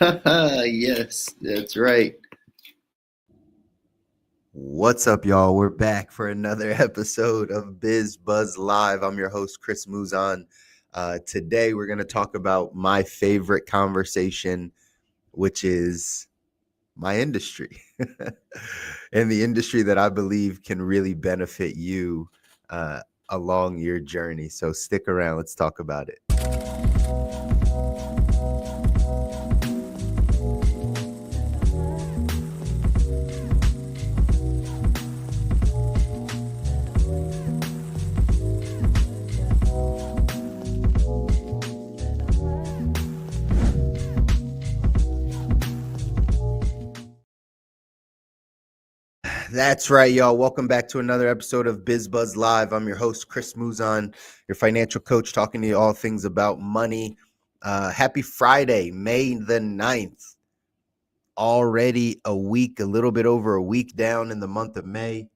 Yes, that's right. What's up, y'all? We're back for another episode of BizBuzz Live. I'm your host, Chris Muzan. Today, we're going to talk about my favorite conversation, which is my industry and the industry that I believe can really benefit you along your journey. So stick around. Let's talk about it. That's right, y'all. Welcome back to another episode of BizBuzz Live. I'm your host, Chris Muzan, your financial coach, talking to you all things about money. Happy Friday, May the 9th. Already a week, a little bit over a week down in the month of May.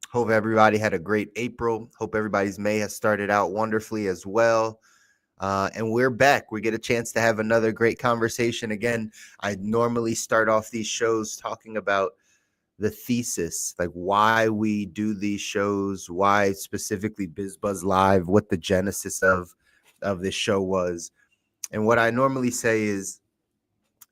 Hope everybody had a great April. Hope everybody's May has started out wonderfully as well. And we're back. We get a chance to have another great conversation. Again, I normally start off these shows talking about the thesis, like why we do these shows, why specifically BizBuzz Live, what the genesis of this show was. And what I normally say is,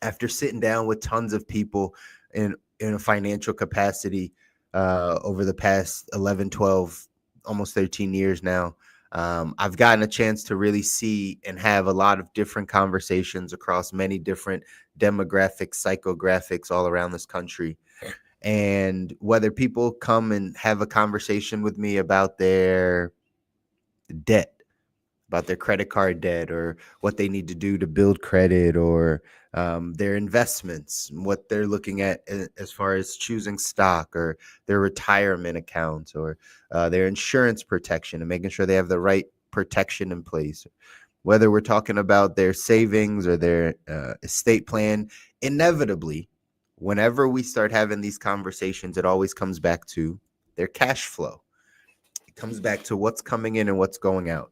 after sitting down with tons of people in a financial capacity over the past 11, 12, almost 13 years now, I've gotten a chance to really see and have a lot of different conversations across many different demographics, psychographics all around this country. And whether people come and have a conversation with me about their debt, about their credit card debt, or what they need to do to build credit, or their investments, what they're looking at as far as choosing stock, or their retirement accounts, or their insurance protection, and making sure they have the right protection in place, whether we're talking about their savings or their estate plan. Inevitably, whenever we start having these conversations, it always comes back to their cash flow. It comes back to what's coming in and what's going out.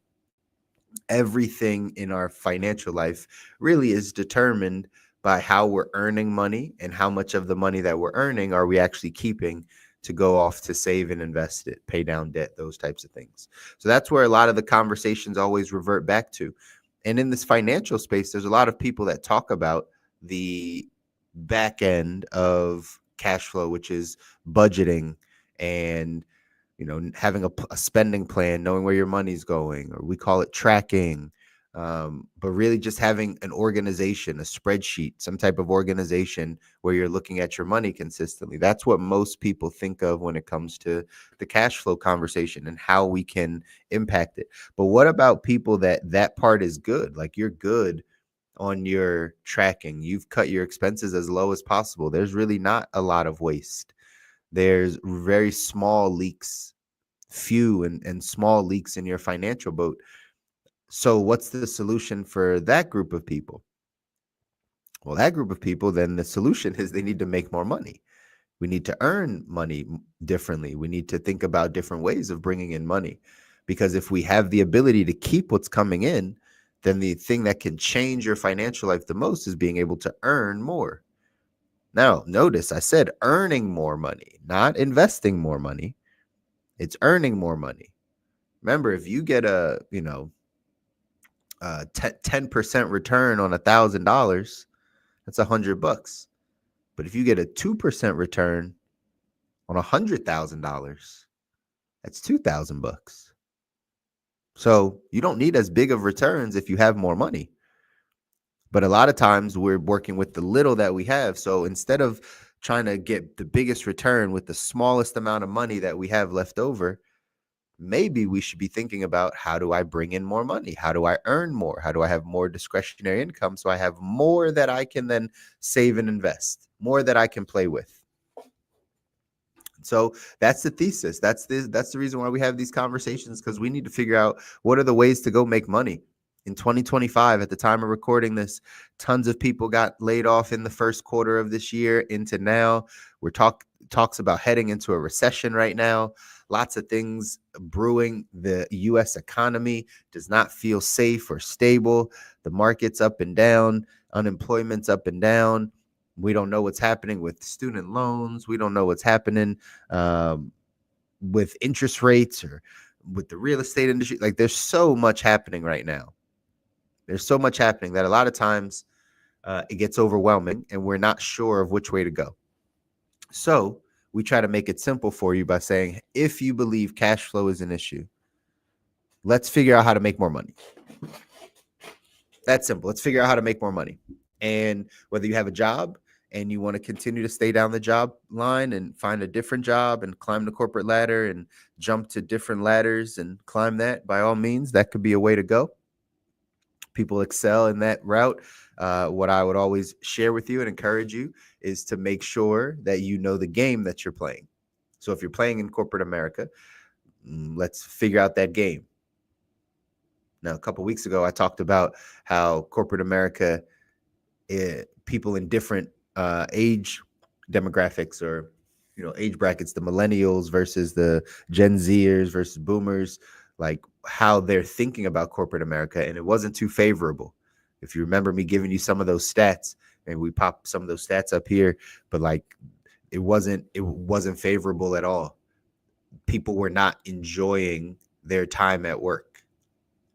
Everything in our financial life really is determined by how we're earning money, and how much of the money that we're earning are we actually keeping to go off to save and invest it, pay down debt, those types of things. So that's where a lot of the conversations always revert back to. And in this financial space, there's a lot of people that talk about the back end of cash flow, which is budgeting and having a spending plan, knowing where your money's going, or we call it tracking. But really just having an organization, a spreadsheet, some type of organization where you're looking at your money consistently. That's what most people think of when it comes to the cash flow conversation and how we can impact it. But what about people that part is good? Like, you're good on your tracking. You've cut your expenses as low as possible. There's really not a lot of waste. There's very small leaks, few and small leaks in your financial boat. So what's the solution for that group of people? Well, that group of people, then the solution is they need to make more money. We need to earn money differently. We need to think about different ways of bringing in money. Because if we have the ability to keep what's coming in, then the thing that can change your financial life the most is being able to earn more. Now, notice I said earning more money, not investing more money. It's earning more money. Remember, if you get a 10% return on $1,000, that's $100. But if you get a 2% return on $100,000, that's $2,000. So you don't need as big of returns if you have more money. But a lot of times we're working with the little that we have. So instead of trying to get the biggest return with the smallest amount of money that we have left over, maybe we should be thinking about, how do I bring in more money? How do I earn more? How do I have more discretionary income so I have more that I can then save and invest, more that I can play with? So that's the thesis. That's the reason why we have these conversations, because we need to figure out what are the ways to go make money. In 2025, at the time of recording this, tons of people got laid off in the first quarter of this year into now. We're talks about heading into a recession right now. Lots of things brewing. The US economy does not feel safe or stable. The market's up and down. Unemployment's up and down. We don't know what's happening with student loans. We don't know what's happening with interest rates or with the real estate industry. Like, there's so much happening right now. There's so much happening that a lot of times it gets overwhelming and we're not sure of which way to go. So we try to make it simple for you by saying, if you believe cash flow is an issue, let's figure out how to make more money. That's simple. Let's figure out how to make more money. And whether you have a job and you want to continue to stay down the job line and find a different job and climb the corporate ladder and jump to different ladders and climb that, by all means, that could be a way to go. People excel in that route. What I would always share with you and encourage you is to make sure that you know the game that you're playing. So if you're playing in corporate America, let's figure out that game. Now, a couple of weeks ago, I talked about how corporate America, people in different age demographics or age brackets, the millennials versus the Gen Zers versus boomers, like how they're thinking about corporate America, and it wasn't too favorable. If you remember me giving you some of those stats, and we popped some of those stats up here, but like it wasn't favorable at all. People were not enjoying their time at work.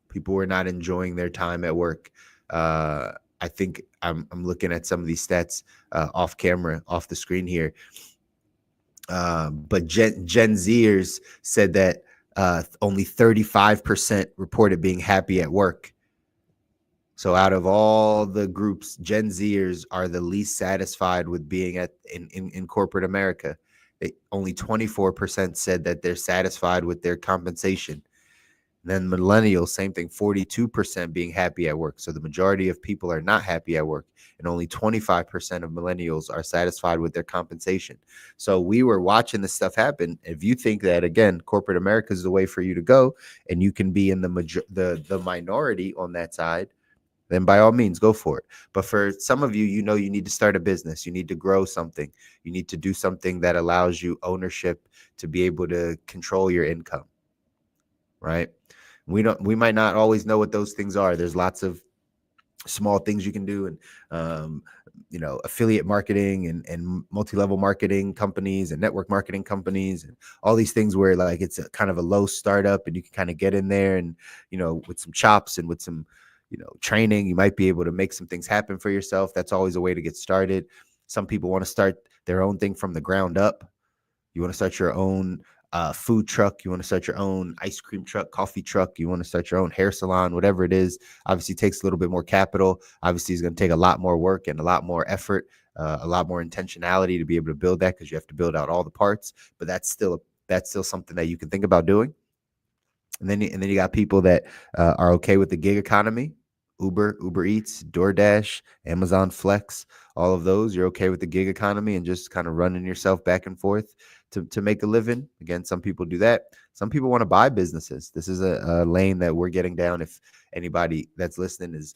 People were not enjoying their time at work. I think I'm looking at some of these stats off camera, off the screen here. But Gen Zers said that only 35% reported being happy at work. So out of all the groups, Gen Zers are the least satisfied with being in corporate America. Only 24% said that they're satisfied with their compensation. And then millennials, same thing, 42% being happy at work. So the majority of people are not happy at work, and only 25% of millennials are satisfied with their compensation. So we were watching this stuff happen. If you think that, again, corporate America is the way for you to go, and you can be in the minority on that side, then by all means, go for it. But for some of you, you need to start a business. You need to grow something. You need to do something that allows you ownership to be able to control your income, right? We might not always know what those things are. There's lots of small things you can do, and affiliate marketing and multi-level marketing companies and network marketing companies and all these things where like it's a kind of a low startup and you can kind of get in there and with some chops and with some training, you might be able to make some things happen for yourself. That's always a way to get started. Some people want to start their own thing from the ground up. You want to start your own food truck. You want to start your own ice cream truck, coffee truck. You want to start your own hair salon, whatever it is. Obviously, it takes a little bit more capital. Obviously, it's going to take a lot more work and a lot more effort, a lot more intentionality to be able to build that, because you have to build out all the parts. But that's still something that you can think about doing. And then you got people that are okay with the gig economy. Uber Eats, DoorDash, Amazon Flex, all of those. You're okay with the gig economy and just kind of running yourself back and forth to make a living. Again, some people do that. Some people want to buy businesses. This is a lane that we're getting down. If anybody that's listening is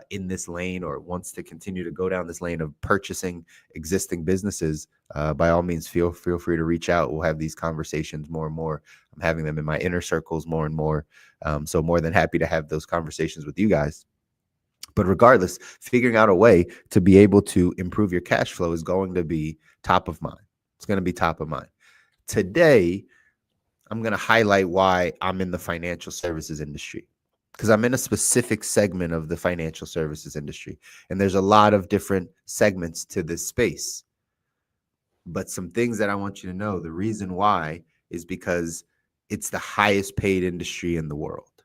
in this lane or wants to continue to go down this lane of purchasing existing businesses, by all means, feel free to reach out. We'll have these conversations more and more. I'm having them in my inner circles more and more. So more than happy to have those conversations with you guys. But regardless, figuring out a way to be able to improve your cash flow is going to be top of mind. It's going to be top of mind. Today, I'm going to highlight why I'm in the financial services industry, because I'm in a specific segment of the financial services industry. And there's a lot of different segments to this space. But some things that I want you to know, the reason why is because it's the highest paid industry in the world.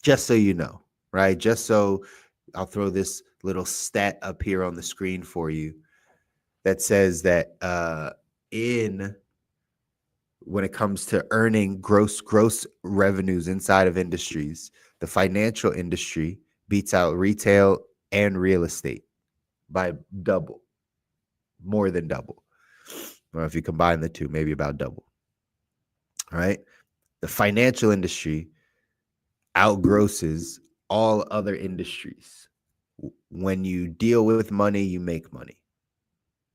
Just so you know. Right? Just so I'll throw this little stat up here on the screen for you that says that when it comes to earning gross revenues inside of industries, the financial industry beats out retail and real estate by double, more than double. Or if you combine the two, maybe about double. All right? The financial industry outgrosses all other industries. When you deal with money, you make money.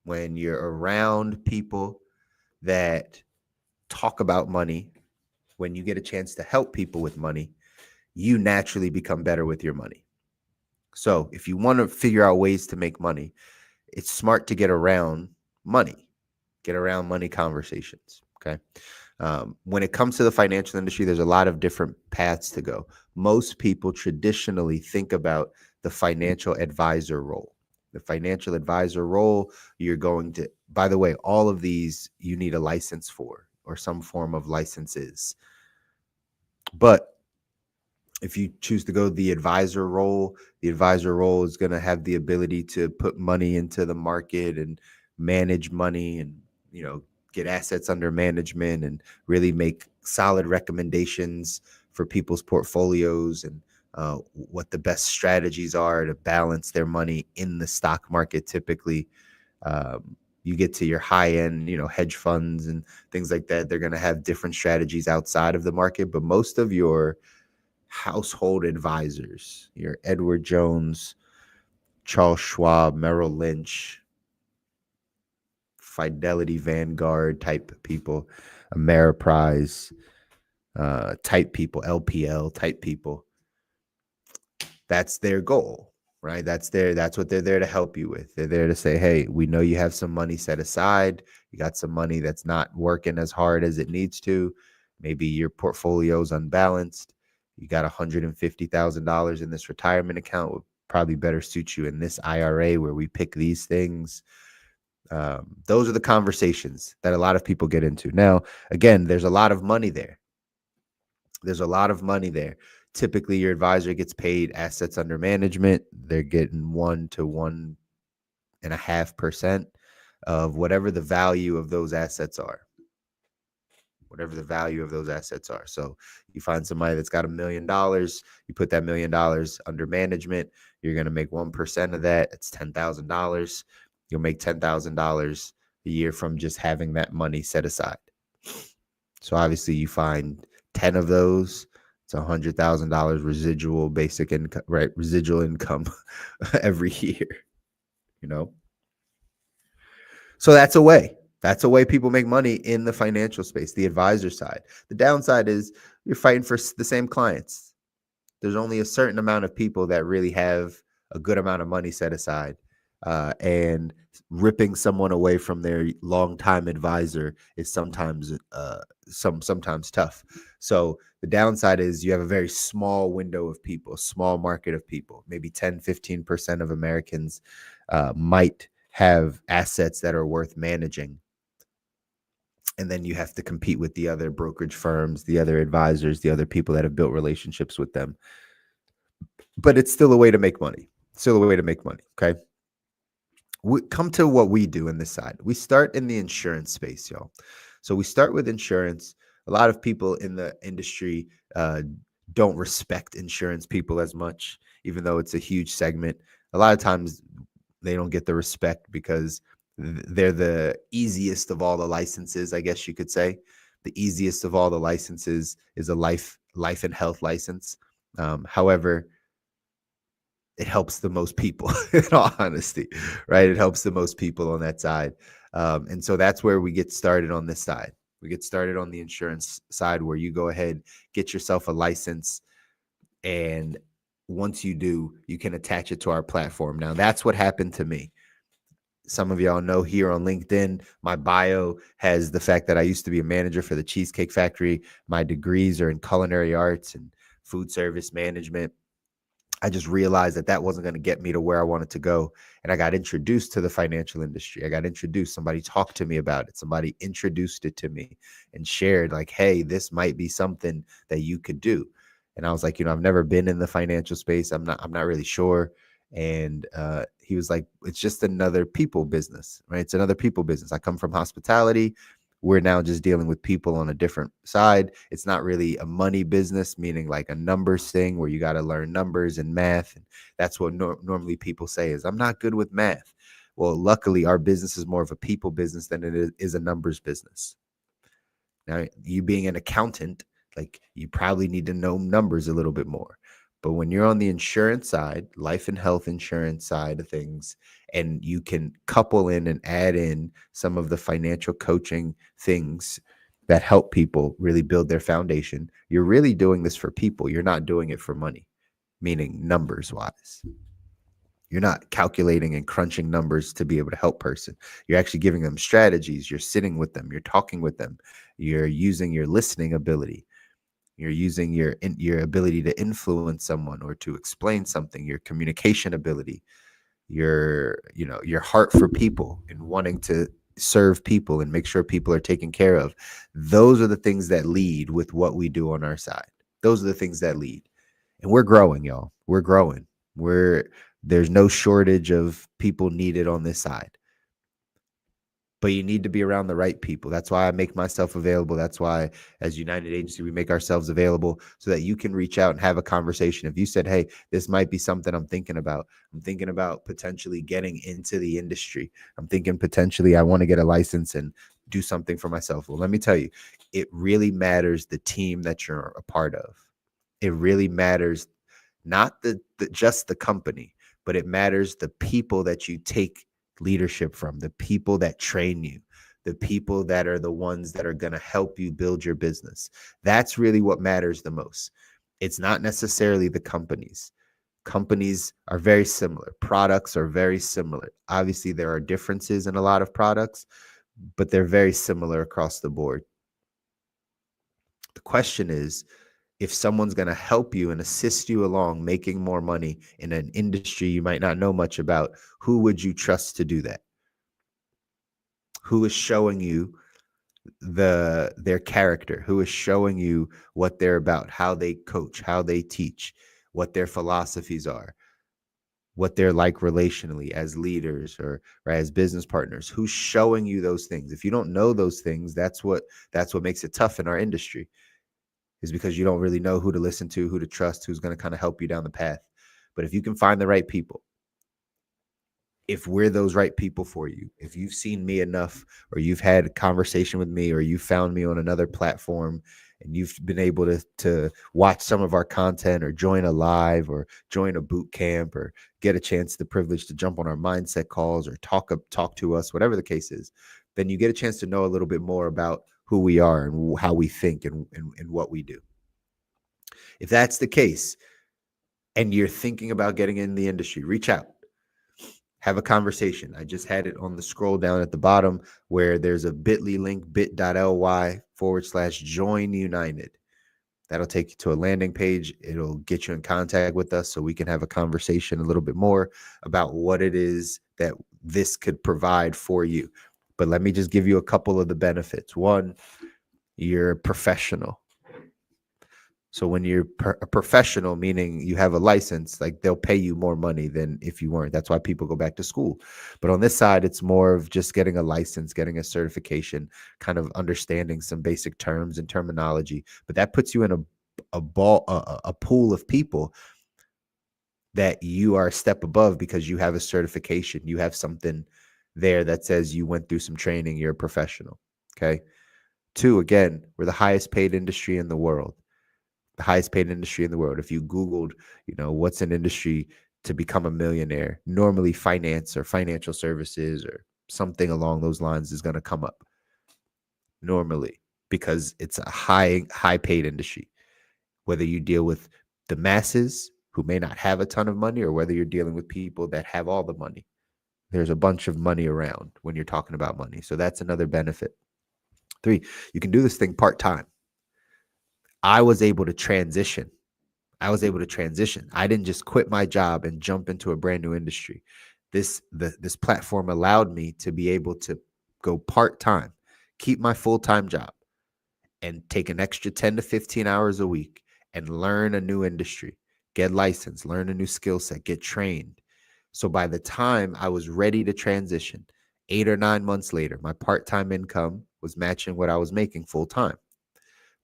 When you're around people that talk about money, when you get a chance to help people with money, you naturally become better with your money. So if you want to figure out ways to make money, it's smart to get around money conversations. Okay. When it comes to the financial industry, there's a lot of different paths to go. Most people traditionally think about the financial advisor role. The financial advisor role, you're going to, by the way, all of these you need a license for or some form of licenses. But if you choose to go the advisor role is going to have the ability to put money into the market and manage money and, get assets under management and really make solid recommendations for people's portfolios and what the best strategies are to balance their money in the stock market. Typically, you get to your high end, hedge funds and things like that. They're going to have different strategies outside of the market, but most of your household advisors, your Edward Jones, Charles Schwab, Merrill Lynch, Fidelity Vanguard type people, Ameriprise type people, LPL type people. That's their goal, right? That's what they're there to help you with. They're there to say, hey, we know you have some money set aside. You got some money that's not working as hard as it needs to. Maybe your portfolio's unbalanced. You got $150,000 in this retirement account. Would probably better suit you in this IRA where we pick these things. Those are the conversations that a lot of people get into. Now, again, there's a lot of money there. Typically, your advisor gets paid assets under management. They're getting 1 to 1.5% of whatever the value of those assets are. So you find somebody that's got $1 million, you put that $1 million under management, you're going to make 1% of that. It's $10,000. You'll make $10,000 a year from just having that money set aside. So obviously you find 10 of those, it's $100,000 residual basic income, right? Residual income every year, So that's a way. That's a way people make money in the financial space, the advisor side. The downside is you're fighting for the same clients. There's only a certain amount of people that really have a good amount of money set aside. And ripping someone away from their longtime advisor is sometimes tough. So the downside is you have a very small window of people, small market of people. Maybe 10-15% of Americans might have assets that are worth managing. And then you have to compete with the other brokerage firms, the other advisors, the other people that have built relationships with them. But it's still a way to make money. Okay. We come to what we do in this side. We start in the insurance space, y'all. So we start with insurance. A lot of people in the industry don't respect insurance people as much, even though it's a huge segment. A lot of times they don't get the respect because they're the easiest of all the licenses, I guess you could say. The easiest of all the licenses is a life and health license. However, it helps the most people, in all honesty, right? It helps the most people on that side. And so that's where we get started on this side. We get started on the insurance side where you go ahead, get yourself a license. And once you do, you can attach it to our platform. Now, that's what happened to me. Some of y'all know here on LinkedIn, my bio has the fact that I used to be a manager for the Cheesecake Factory. My degrees are in culinary arts and food service management. I just realized that wasn't going to get me to where I wanted to go. And I got introduced to the financial industry. Somebody talked to me about it. Somebody introduced it to me and shared like, hey, this might be something that you could do. And I was like, I've never been in the financial space. I'm not really sure. And he was like, it's just another people business, right? It's another people business. I come from hospitality. We're now just dealing with people on a different side. It's not really a money business, meaning like a numbers thing where you got to learn numbers and math. And that's what normally people say is, I'm not good with math. Well, luckily, our business is more of a people business than it is a numbers business. Now, you being an accountant, like you probably need to know numbers a little bit more. But when you're on the insurance side, life and health insurance side of things, and you can couple in and add in some of the financial coaching things that help people really build their foundation, you're really doing this for people. You're not doing it for money, meaning numbers wise. You're not calculating and crunching numbers to be able to help person. You're actually giving them strategies. You're sitting with them. You're talking with them. You're using your listening ability. You're using your ability to influence someone or to explain something, your communication ability, your heart for people and wanting to serve people and make sure people are taken care of. Those are the things that lead with what we do on our side. Those are the things that lead. And we're growing, y'all. We're growing. There's no shortage of people needed on this side. But you need to be around the right people. That's why I make myself available. That's why, as United Agency, we make ourselves available so that you can reach out and have a conversation. If you said, hey, this might be something I'm thinking about potentially getting into the industry. I'm thinking potentially I want to get a license and do something for myself. Well, let me tell you, it really matters the team that you're a part of. It really matters not just the company, but it matters the people that you take leadership from, the people that train you, the people that are the ones that are going to help you build your business. That's really what matters the most. It's not necessarily the companies. Companies are very similar. Products are very similar. Obviously, there are differences in a lot of products, but they're very similar across the board. The question is, if someone's going to help you and assist you along making more money in an industry you might not know much about, who would you trust to do that? Who is showing you their character? Who is showing you what they're about, how they coach, how they teach, what their philosophies are, what they're like relationally as leaders or as business partners? Who's showing you those things? If you don't know those things, that's what makes it tough in our industry, is because you don't really know who to listen to, who to trust, who's going to kind of help you down the path. But if you can find the right people, if we're those right people for you, if you've seen me enough, or you've had a conversation with me, or you found me on another platform and you've been able to watch some of our content or join a live or join a boot camp or get a chance, the privilege to jump on our mindset calls or talk to us, whatever the case is, then you get a chance to know a little bit more about who we are and how we think and what we do. If that's the case and you're thinking about getting in the industry, reach out. Have a conversation. I just had it on the scroll down at the bottom where there's a bit.ly link, bit.ly/join United. That'll take you to a landing page. It'll get you in contact with us so we can have a conversation a little bit more about what it is that this could provide for you. But let me just give you a couple of the benefits. One, you're a professional. So when you're a professional, meaning you have a license, like they'll pay you more money than if you weren't. That's why people go back to school. But on this side, it's more of just getting a license, getting a certification, kind of understanding some basic terms and terminology. But that puts you in a pool of people that you are a step above because you have a certification. You have something there that says you went through some training. You're a professional. Okay. 2, again, we're the highest paid industry in the world. The highest paid industry in the world. If you Googled, what's an industry to become a millionaire, normally finance or financial services or something along those lines is going to come up normally, because it's a high paid industry. Whether you deal with the masses who may not have a ton of money, or whether you're dealing with people that have all the money, there's a bunch of money around when you're talking about money. So that's another benefit. 3, you can do this thing part-time. I was able to transition. I didn't just quit my job and jump into a brand new industry. This platform allowed me to be able to go part-time, keep my full-time job, and take an extra 10 to 15 hours a week and learn a new industry, get licensed, learn a new skill set, get trained. So by the time I was ready to transition, 8 or 9 months later, my part-time income was matching what I was making full-time.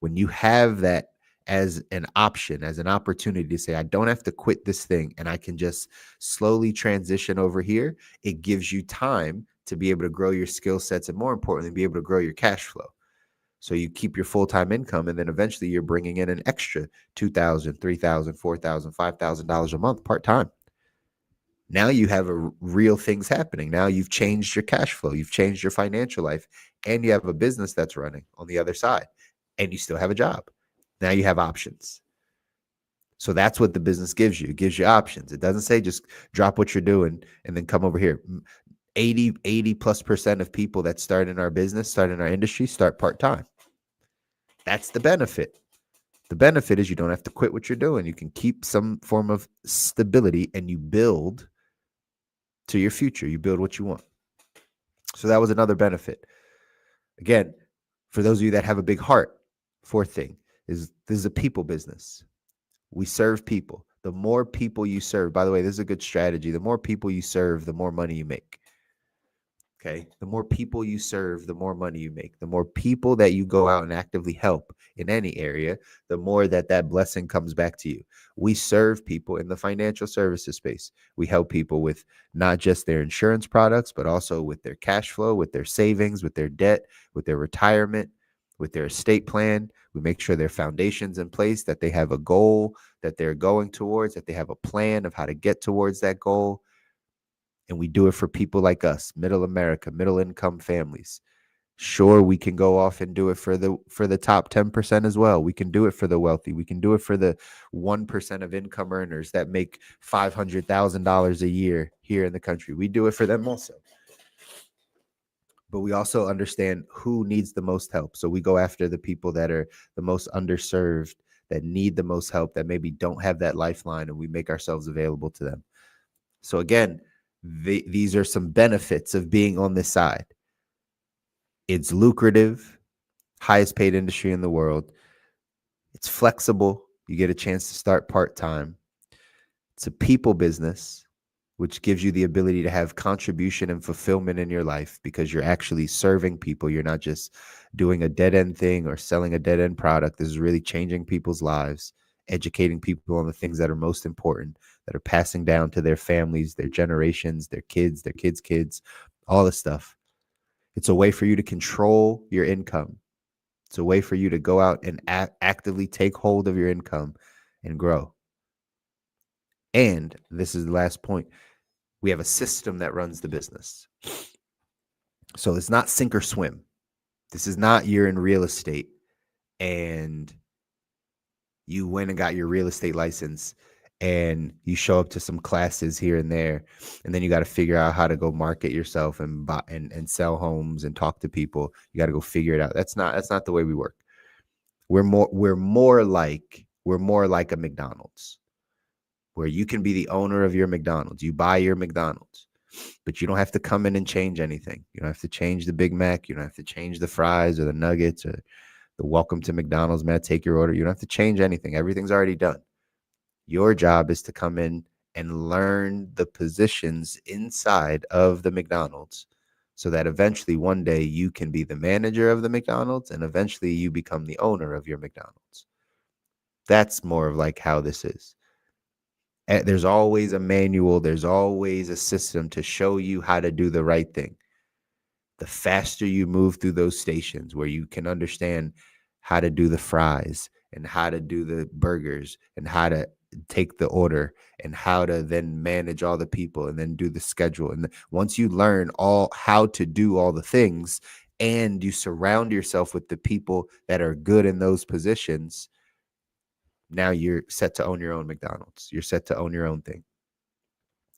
When you have that as an option, as an opportunity to say, I don't have to quit this thing and I can just slowly transition over here, it gives you time to be able to grow your skill sets and, more importantly, be able to grow your cash flow. So you keep your full-time income, and then eventually you're bringing in an extra $2,000, $3,000, $4,000, $5,000 a month part-time. Now you have real things happening. Now you've changed your cash flow, you've changed your financial life, and you have a business that's running on the other side, and you still have a job. Now you have options. So that's what the business gives you. It gives you options. It doesn't say just drop what you're doing and then come over here. 80 plus percent of people that start in our business, start in our industry, start part-time. That's the benefit. The benefit is you don't have to quit what you're doing. You can keep some form of stability and you build to your future. You build what you want. So that was another benefit. Again, for those of you that have a big heart, fourth thing is this is a people business. We serve people. The more people you serve, by the way, this is a good strategy. The more people you serve, the more money you make. Okay. The more people you serve, the more money you make. The more people that you go out and actively help in any area, the more that blessing comes back to you. We serve people in the financial services space. We help people with not just their insurance products, but also with their cash flow, with their savings, with their debt, with their retirement, with their estate plan. We make sure their foundation's in place, that they have a goal that they're going towards, that they have a plan of how to get towards that goal. And we do it for people like us, middle America, middle income families. Sure, we can go off and do it for the top 10% as well. We can do it for the wealthy. We can do it for the 1% of income earners that make $500,000 a year here in the country. We do it for them also. But we also understand who needs the most help. So we go after the people that are the most underserved, that need the most help, that maybe don't have that lifeline, and we make ourselves available to them. So again, these are some benefits of being on this side. It's lucrative, highest paid industry in the world. It's flexible. You get a chance to start part-time. It's a people business, which gives you the ability to have contribution and fulfillment in your life because you're actually serving people. You're not just doing a dead-end thing or selling a dead-end product. This is really changing people's lives, educating people on the things that are most important, that are passing down to their families, their generations, their kids' kids, all this stuff. It's a way for you to control your income. It's a way for you to go out and actively take hold of your income and grow. And this is the last point. We have a system that runs the business. So it's not sink or swim. This is not you're in real estate and you went and got your real estate license and you show up to some classes here and there, and then you got to figure out how to go market yourself and buy and sell homes and talk to people. You got to go figure it out. That's not the way we work. We're more like a McDonald's, where you can be the owner of your McDonald's. You buy your McDonald's, but you don't have to come in and change anything. You don't have to change the Big Mac. You don't have to change the fries or the nuggets or the welcome to McDonald's, may I take your order? You don't have to change anything. Everything's already done. Your job is to come in and learn the positions inside of the McDonald's so that eventually one day you can be the manager of the McDonald's and eventually you become the owner of your McDonald's. That's more of like how this is. There's always a manual. There's always a system to show you how to do the right thing. The faster you move through those stations where you can understand how to do the fries and how to do the burgers and how to take the order and how to then manage all the people and then do the schedule. And once you learn all how to do all the things and you surround yourself with the people that are good in those positions, now you're set to own your own McDonald's. You're set to own your own thing.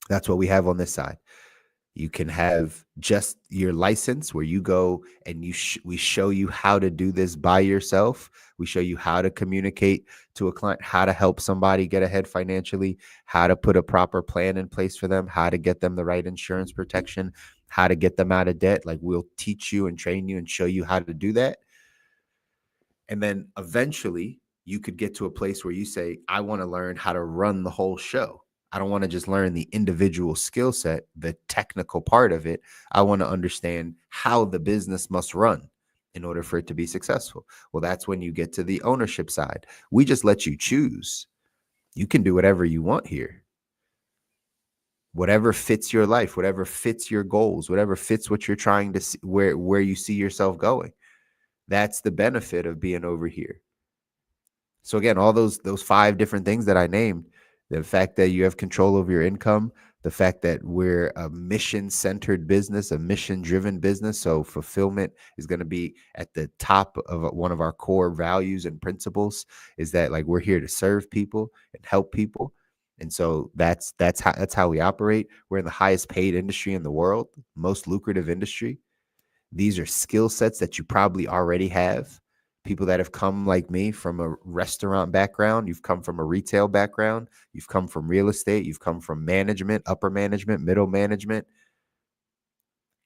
That's what we have on this side. You can have just your license where you go and we show you how to do this by yourself. We show you how to communicate to a client, how to help somebody get ahead financially, how to put a proper plan in place for them, how to get them the right insurance protection, how to get them out of debt. Like, we'll teach you and train you and show you how to do that. And then eventually you could get to a place where you say, I want to learn how to run the whole show. I don't want to just learn the individual skill set, the technical part of it. I want to understand how the business must run in order for it to be successful. Well, that's when you get to the ownership side. We just let you choose. You can do whatever you want here. Whatever fits your life, whatever fits your goals, whatever fits what you're trying to see, where you see yourself going. That's the benefit of being over here. So again, all those 5 different things that I named, The fact that you have control over your income, the fact that we're a mission-centered business, a mission-driven business. So fulfillment is going to be at the top of one of our core values and principles, is that like we're here to serve people and help people. And so that's how we operate. We're in the highest paid industry in the world, most lucrative industry. These are skill sets that you probably already have. People that have come like me from a restaurant background, you've come from a retail background, you've come from real estate, you've come from management, upper management, middle management.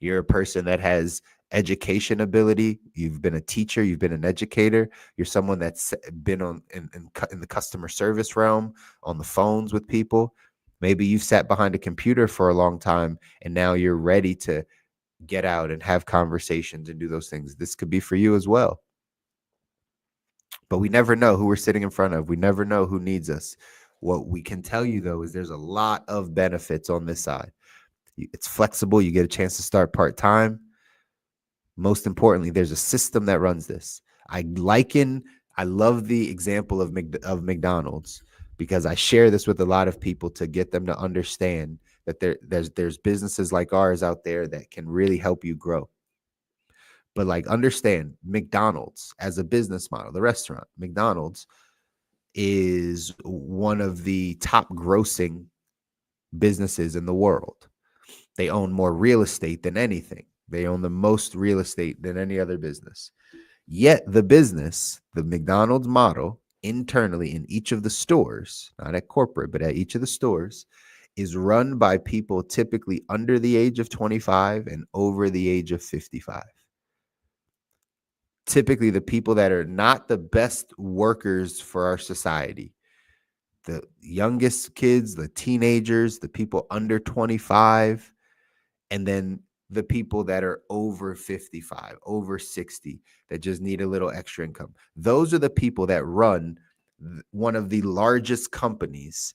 You're a person that has education ability. You've been a teacher, you've been an educator. You're someone that's been in the customer service realm, on the phones with people. Maybe you've sat behind a computer for a long time and now you're ready to get out and have conversations and do those things. This could be for you as well. But we never know who we're sitting in front of. We never know who needs us. What we can tell you, though, is there's a lot of benefits on this side. It's flexible. You get a chance to start part-time. Most importantly, there's a system that runs this. I love the example of McDonald's, because I share this with a lot of people to get them to understand that there's businesses like ours out there that can really help you grow. But like, understand McDonald's as a business model, the restaurant, McDonald's is one of the top grossing businesses in the world. They own more real estate than anything. They own the most real estate than any other business. Yet the business, the McDonald's model, internally in each of the stores, not at corporate, but at each of the stores, is run by people typically under the age of 25 and over the age of 55. Typically the people that are not the best workers for our society, the youngest kids, the teenagers, the people under 25, and then the people that are over 55, over 60, that just need a little extra income. Those are the people that run one of the largest companies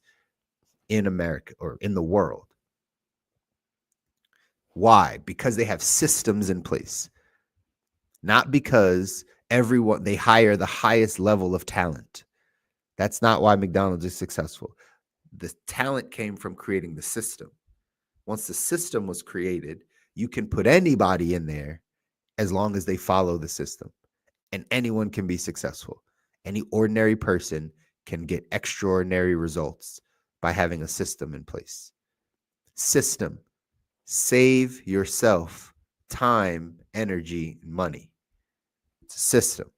in America or in the world. Why? Because they have systems in place. Not because they hire the highest level of talent. That's not why McDonald's is successful. The talent came from creating the system. Once the system was created, you can put anybody in there as long as they follow the system, and anyone can be successful. Any ordinary person can get extraordinary results by having a system in place. System. Save yourself time, energy, and money. It's a system.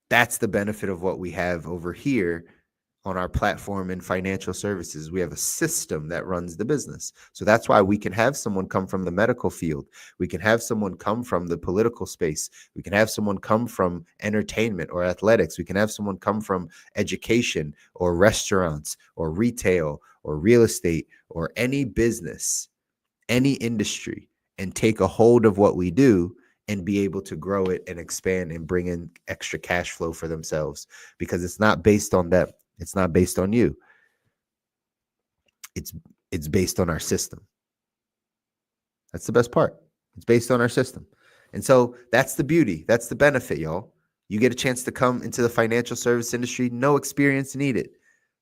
That's the benefit of what we have over here on our platform in financial services. We have a system that runs the business. So that's why we can have someone come from the medical field. We can have someone come from the political space. We can have someone come from entertainment or athletics. We can have someone come from education or restaurants or retail or real estate or any business, any industry, and take a hold of what we do and be able to grow it and expand and bring in extra cash flow for themselves, because it's not based on them. It's not based on you. It's based on our system. That's the best part. It's based on our system. And so that's the beauty. That's the benefit, y'all. You get a chance to come into the financial service industry. No experience needed.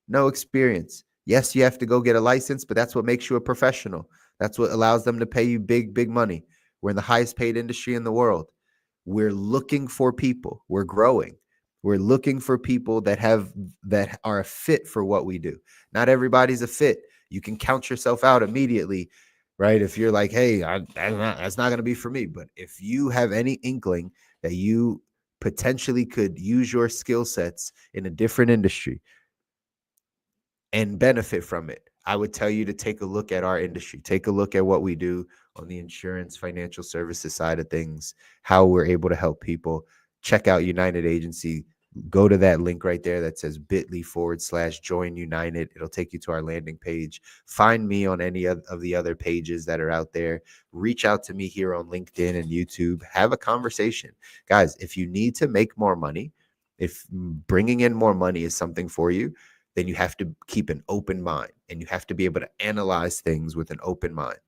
No experience. Yes, you have to go get a license, but that's what makes you a professional. That's what allows them to pay you big, big money. We're in the highest paid industry in the world. We're looking for people. We're growing. We're looking for people that are a fit for what we do. Not everybody's a fit. You can count yourself out immediately, right? If you're like, hey, that's not going to be for me. But if you have any inkling that you potentially could use your skill sets in a different industry and benefit from it, I would tell you to take a look at our industry. Take a look at what we do on the insurance financial services side of things, how we're able to help people. Check out United Agency. Go to that link right there that says bit.ly/join United. It'll take you to our landing page. Find me on any of the other pages that are out there. Reach out to me here on LinkedIn and YouTube. Have a conversation. Guys, if you need to make more money, if bringing in more money is something for you, then you have to keep an open mind, and you have to be able to analyze things with an open mind.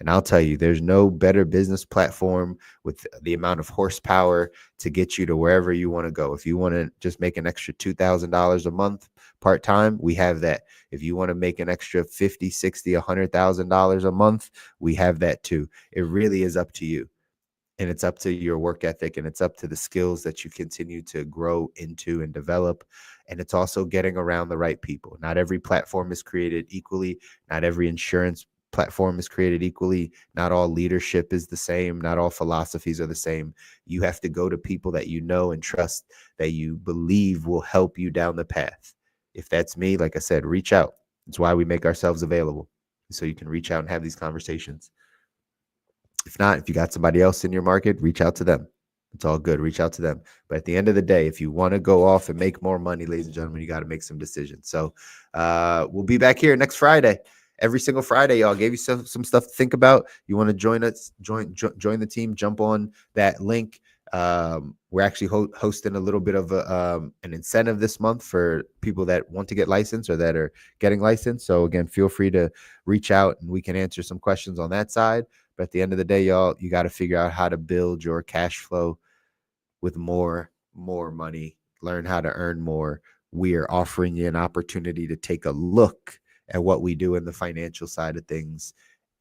And I'll tell you, there's no better business platform with the amount of horsepower to get you to wherever you want to go. If you want to just make an extra $2,000 a month part-time, we have that. If you want to make an extra 50, 60, $100,000 a month, we have that too. It really is up to you. And it's up to your work ethic, and it's up to the skills that you continue to grow into and develop. And it's also getting around the right people. Not every platform is created equally. Not every insurance platform is created equally. Not all leadership is the same. Not all philosophies are the same. You have to go to people that you know and trust, that you believe will help you down the path. If that's me, like I said, reach out. It's why we make ourselves available, so you can reach out and have these conversations. If not, if you got somebody else in your market, reach out to them. It's all good. Reach out to them. But at the end of the day, if you want to go off and make more money, ladies and gentlemen, you got to make some decisions. So we'll be back here next Friday. Every single Friday, y'all. Gave you some stuff to think about. You want to join us, join the team, jump on that link. We're actually hosting a little bit of an incentive this month for people that want to get licensed or that are getting licensed. So again, feel free to reach out and we can answer some questions on that side. But at the end of the day, y'all, you got to figure out how to build your cash flow with more money, learn how to earn more. We are offering you an opportunity to take a look at what we do in the financial side of things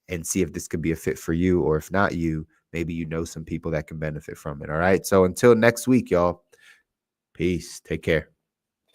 and see if this could be a fit for you, or if not you, maybe you know some people that can benefit from it. All right. So until next week, y'all, peace. Take care.